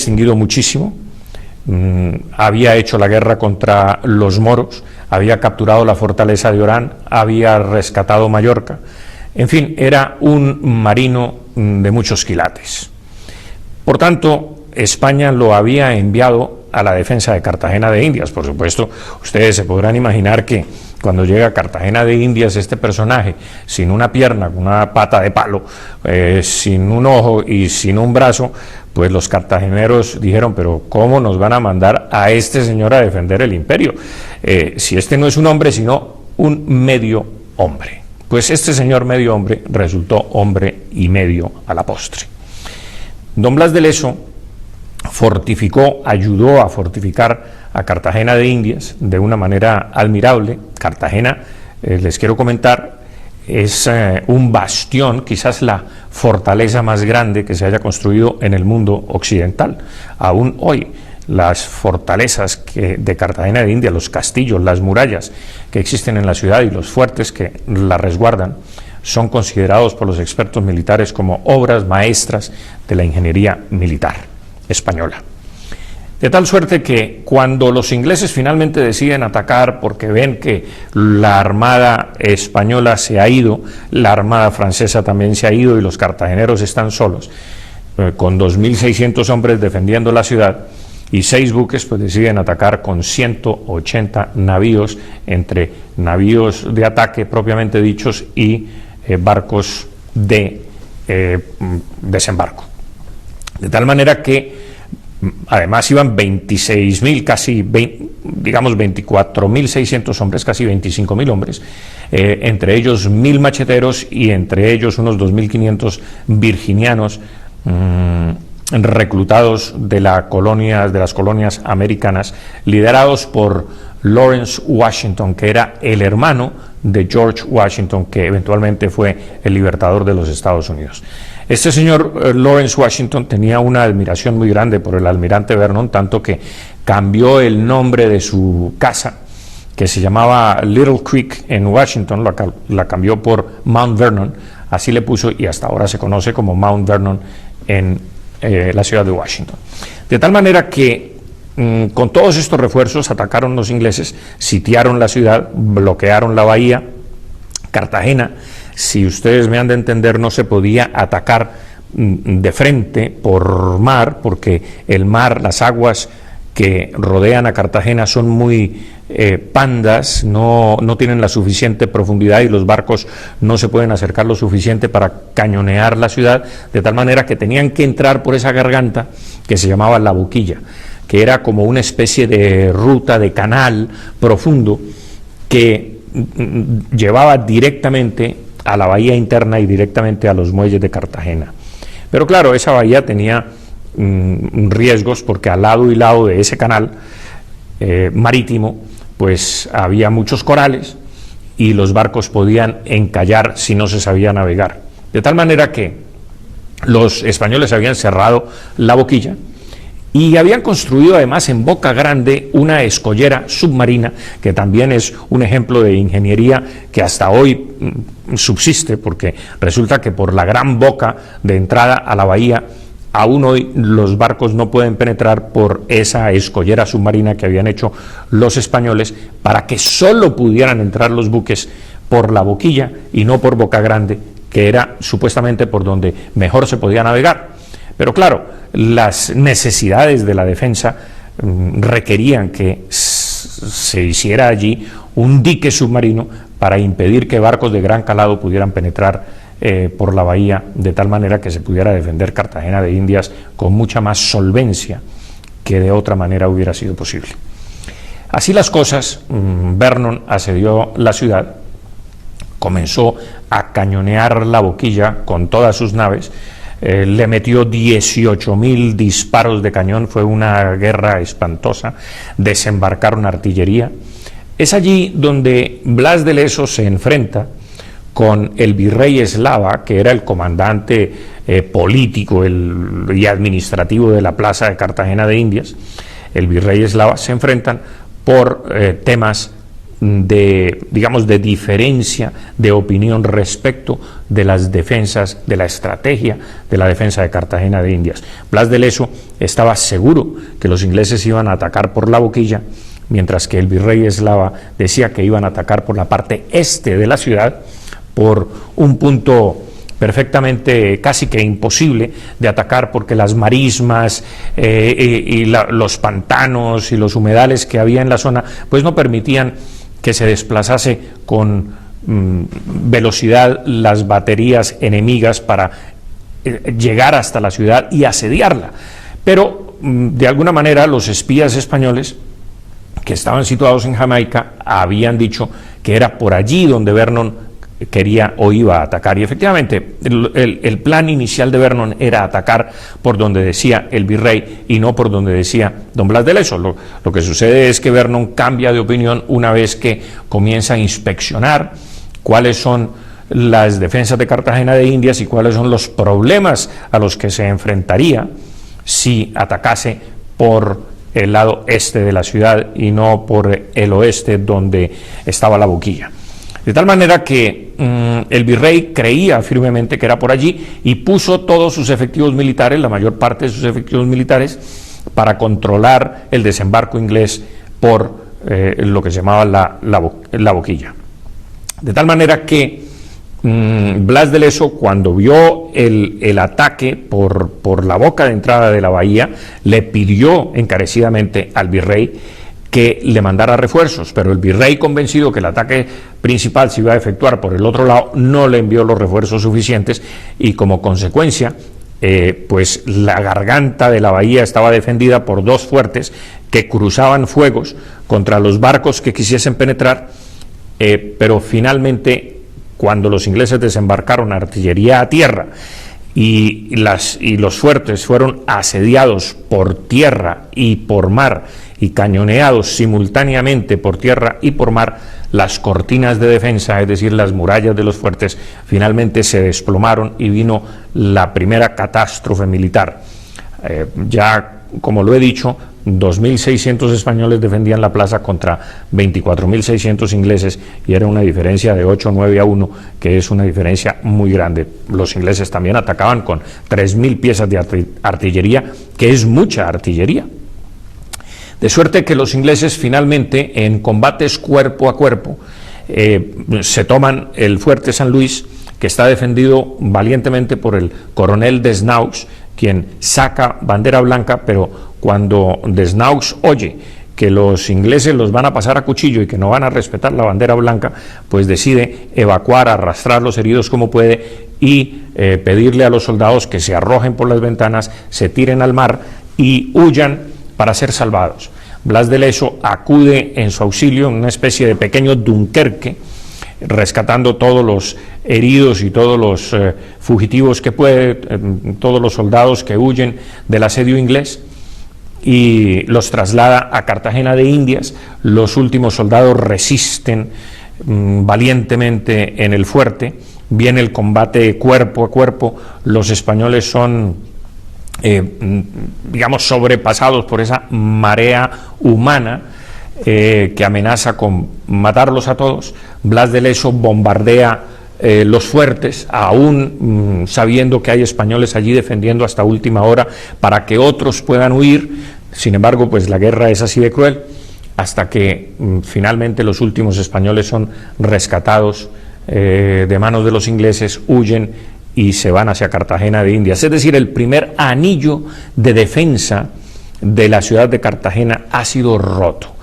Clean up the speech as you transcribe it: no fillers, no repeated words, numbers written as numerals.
distinguido muchísimo, había hecho la guerra contra los moros, había capturado la fortaleza de Orán, había rescatado Mallorca, en fin, era un marino de muchos quilates. Por tanto, España lo había enviado a la defensa de Cartagena de Indias. Por supuesto, ustedes se podrán imaginar que cuando llega a Cartagena de Indias este personaje, sin una pierna, con una pata de palo, sin un ojo y sin un brazo, pues los cartageneros dijeron, pero ¿cómo nos van a mandar a este señor a defender el imperio? Si este no es un hombre, sino un medio hombre. Pues este señor medio hombre resultó hombre y medio a la postre. Don Blas de Leso ayudó a fortificar a Cartagena de Indias de una manera admirable. Cartagena, les quiero comentar, es un bastión, quizás la fortaleza más grande que se haya construido en el mundo occidental. Aún hoy, las fortalezas de Cartagena de Indias, los castillos, las murallas que existen en la ciudad y los fuertes que la resguardan, son considerados por los expertos militares como obras maestras de la ingeniería militar española. De tal suerte que cuando los ingleses finalmente deciden atacar porque ven que la armada española se ha ido, la armada francesa también se ha ido y los cartageneros están solos, con 2.600 hombres defendiendo la ciudad y 6 buques, pues deciden atacar con 180 navíos, entre navíos de ataque propiamente dichos y barcos de desembarco. De tal manera que además iban 26.000, casi digamos 24.600 hombres, casi 25.000 hombres, entre ellos 1.000 macheteros y entre ellos unos 2.500 virginianos reclutados de las colonias americanas, liderados por Lawrence Washington, que era el hermano de George Washington, que eventualmente fue el libertador de los Estados Unidos. Este señor Lawrence Washington tenía una admiración muy grande por el almirante Vernon, tanto que cambió el nombre de su casa, que se llamaba Little Creek en Washington, la cambió por Mount Vernon, así le puso, y hasta ahora se conoce como Mount Vernon en la ciudad de Washington. De tal manera que con todos estos refuerzos atacaron los ingleses, sitiaron la ciudad, bloquearon la bahía. Cartagena, si ustedes me han de entender, no se podía atacar de frente por mar, porque el mar, las aguas que rodean a Cartagena son muy pandas, no tienen la suficiente profundidad y los barcos no se pueden acercar lo suficiente para cañonear la ciudad, de tal manera que tenían que entrar por esa garganta que se llamaba la Boquilla, que era como una especie de ruta, de canal profundo que llevaba directamente a la bahía interna y directamente a los muelles de Cartagena. Pero claro, esa bahía tenía riesgos porque al lado y lado de ese canal marítimo pues había muchos corales y los barcos podían encallar si no se sabía navegar. De tal manera que los españoles habían cerrado la Boquilla y habían construido además en Boca Grande una escollera submarina, que también es un ejemplo de ingeniería que hasta hoy subsiste, porque resulta que por la gran boca de entrada a la bahía, aún hoy los barcos no pueden penetrar por esa escollera submarina que habían hecho los españoles para que solo pudieran entrar los buques por la Boquilla y no por Boca Grande, que era supuestamente por donde mejor se podía navegar. Pero claro, las necesidades de la defensa requerían que se hiciera allí un dique submarino para impedir que barcos de gran calado pudieran penetrar por la bahía, de tal manera que se pudiera defender Cartagena de Indias con mucha más solvencia que de otra manera hubiera sido posible. Así las cosas, Vernon asedió la ciudad, comenzó a cañonear la Boquilla con todas sus naves, le metió 18.000 disparos de cañón, fue una guerra espantosa, desembarcaron artillería. Es allí donde Blas de Leso se enfrenta con el virrey Eslava, que era el comandante político y administrativo de la plaza de Cartagena de Indias. El virrey Eslava, se enfrentan por temas de diferencia de opinión respecto de las defensas, de la estrategia de la defensa de Cartagena de Indias. Blas de Leso estaba seguro que los ingleses iban a atacar por la boquilla, mientras que el virrey Eslava decía que iban a atacar por la parte este de la ciudad, por un punto perfectamente casi que imposible de atacar, porque las marismas los pantanos y los humedales que había en la zona pues no permitían que se desplazase con velocidad las baterías enemigas para llegar hasta la ciudad y asediarla. Pero de alguna manera los espías españoles que estaban situados en Jamaica habían dicho que era por allí donde Vernon quería o iba a atacar, y efectivamente el plan inicial de Vernon era atacar por donde decía el virrey y no por donde decía don Blas de Leso. Lo que sucede es que Vernon cambia de opinión una vez que comienza a inspeccionar cuáles son las defensas de Cartagena de Indias y cuáles son los problemas a los que se enfrentaría si atacase por el lado este de la ciudad y no por el oeste donde estaba la boquilla. De tal manera que el virrey creía firmemente que era por allí y puso todos sus efectivos militares, la mayor parte de sus efectivos militares, para controlar el desembarco inglés por lo que se llamaba la boquilla. De tal manera que Blas de Leso, cuando vio el ataque por la boca de entrada de la bahía, le pidió encarecidamente al virrey que le mandara refuerzos, pero el virrey, convencido que el ataque principal se iba a efectuar por el otro lado, no le envió los refuerzos suficientes y como consecuencia pues la garganta de la bahía estaba defendida por dos fuertes que cruzaban fuegos contra los barcos que quisiesen penetrar, pero finalmente cuando los ingleses desembarcaron artillería a tierra y los fuertes fueron asediados por tierra y por mar y cañoneados simultáneamente por tierra y por mar, las cortinas de defensa, es decir, las murallas de los fuertes, finalmente se desplomaron y vino la primera catástrofe militar. Ya, como lo he dicho, 2.600 españoles defendían la plaza contra 24.600 ingleses y era una diferencia de 8-9-1, que es una diferencia muy grande. Los ingleses también atacaban con 3.000 piezas de artillería, que es mucha artillería. De suerte que los ingleses finalmente, en combates cuerpo a cuerpo, se toman el fuerte San Luis, que está defendido valientemente por el coronel Desnaux, quien saca bandera blanca, pero cuando Desnaux oye que los ingleses los van a pasar a cuchillo y que no van a respetar la bandera blanca, pues decide evacuar, arrastrar los heridos como puede y pedirle a los soldados que se arrojen por las ventanas, se tiren al mar y huyan para ser salvados. Blas de Leso acude en su auxilio en una especie de pequeño Dunkerque, rescatando todos los heridos y todos los fugitivos que puede, todos los soldados que huyen del asedio inglés, y los traslada a Cartagena de Indias. Los últimos soldados resisten valientemente en el fuerte. Viene el combate cuerpo a cuerpo. Los españoles son sobrepasados por esa marea humana que amenaza con matarlos a todos. Blas de Leso bombardea los fuertes, aún sabiendo que hay españoles allí defendiendo hasta última hora para que otros puedan huir. Sin embargo, pues la guerra es así de cruel, hasta que finalmente los últimos españoles son rescatados de manos de los ingleses, huyen y se van hacia Cartagena de Indias. Es decir, el primer anillo de defensa de la ciudad de Cartagena ha sido roto.